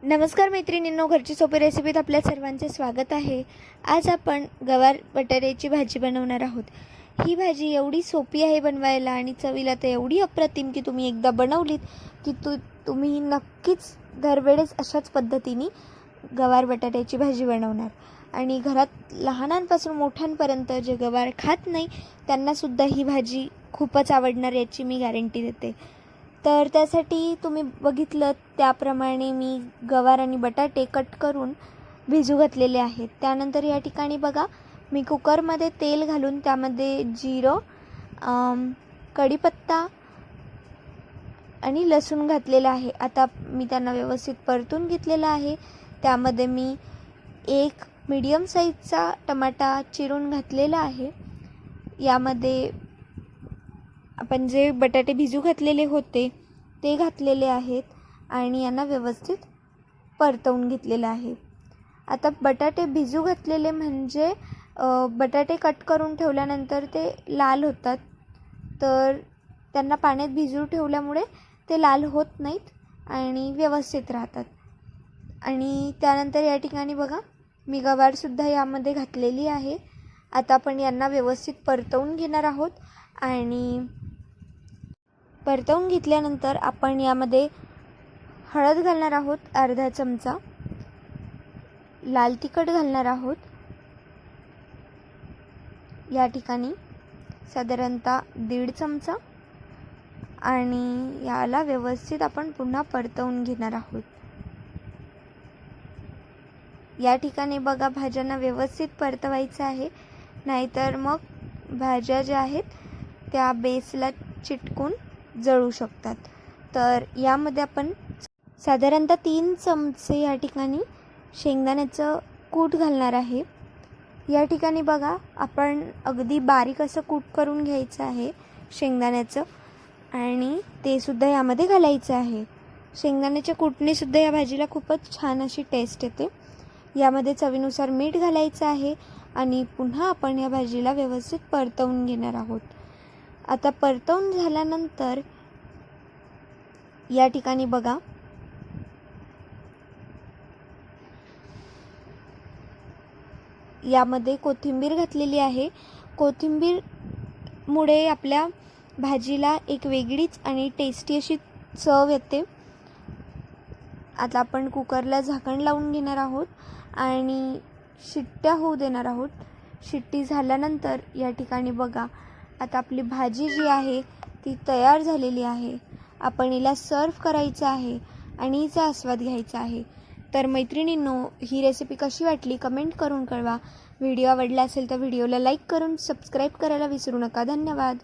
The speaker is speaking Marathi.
नमस्कार मैत्रिणींनो, घरची सोपी रेसिपीत आपल्या सर्वांचे स्वागत आहे। आज आपण गवार बटाट्याची भाजी बनवणार आहोत। ही भाजी एवढी सोपी आहे बनवायला आणि चवीला तर एवढी अप्रतिम की तुम्ही एकदा बनवलीत की तुम्ही नक्कीच दरवेळेस अशाच पद्धतीने गवार बटाट्याची भाजी बनवणार आणि घरात लहानांपासून मोठ्यांपर्यंत जे गवार खात नाही त्यांनासुद्धा ही भाजी खूपच आवडणार याची मी गॅरंटी देते। तर त्यासाठी तुम्ही बघितलं त्याप्रमाणे मी गवार आणि बटाटे कट करून भिजू घातलेले आहेत। त्यानंतर या ठिकाणी बघा मी कुकरमध्ये तेल घालून त्यामध्ये जिरं, कढीपत्ता आणि लसूण घातलेला आहे। आता मी त्यांना व्यवस्थित परतून घेतलेला आहे। त्यामध्ये मी एक मीडियम साईजचा टमाटा चिरून घातलेला आहे। यामध्ये आपण जे बटाटे भिजू घातलेले होते ते घातलेले आहेत आणि यांना व्यवस्थित परतवून घेतलेलं आहे। आता बटाटे भिजू घातलेले म्हणजे बटाटे कट करून ठेवल्यानंतर ते लाल होतात, तर त्यांना पाण्यात भिजू ठेवल्यामुळे ते लाल होत नाहीत आणि व्यवस्थित राहतात। आणि त्यानंतर या ठिकाणी बघा मी गवारसुद्धा यामध्ये घातलेली आहे। आता आपण यांना व्यवस्थित परतवून घेणार आहोत आणि परतवून घेतल्यानंतर आपण यामध्ये हळद घालणार आहोत, अर्धा चमचा लाल तिखट घालणार आहोत, या ठिकाणी साधारणतः 1.5 चमचा आणि याला व्यवस्थित आपण पुन्हा परतवून घेणार आहोत। या ठिकाणी बघा भाज्यांना व्यवस्थित परतवायचं आहे, नाहीतर मग भाज्या ज्या आहेत त्या बेसला चिटकून जळू शकतात। तर यामध्ये आपण साधारणतः 3 चमचे या ठिकाणी शेंगदाण्याचं कूट घालणार आहे। या ठिकाणी बघा आपण अगदी बारीक असं कूट करून घ्यायचं आहे शेंगदाण्याचं आणि ते सुद्धा यामध्ये घालायचं आहे। शेंगदाण्याच्या कूटनेसुद्धा या भाजीला खूपच छान अशी टेस्ट येते। यामध्ये चवीनुसार मीठ घालायचं आहे आणि पुन्हा आपण या भाजीला व्यवस्थित परतवून घेणार आहोत। आता परतवून झाल्यानंतर या ठिकाणी बघा यामध्ये कोथिंबीर घातलेली आहे। कोथिंबीरमुळे आपल्या भाजीला एक वेगळीच आणि टेस्टी अशी चव येते। आता आपण कुकरला झाकण लावून घेणार आहोत आणि शिट्ट्या होऊ देणार आहोत। शिट्टी झाल्यानंतर या ठिकाणी बघा आता आपली भाजी जी आहे ती तयार झालेली आहे। आपण हिला सर्व करायचं आहे आणि हिचा आस्वाद घ्यायचा आहे। तर मैत्रिणींनो, ही रेसिपी कशी वाटली कमेंट करून कळवा। व्हिडिओ आवडला असेल तर व्हिडिओला लाईक करून सबस्क्राईब करायला विसरू नका। धन्यवाद।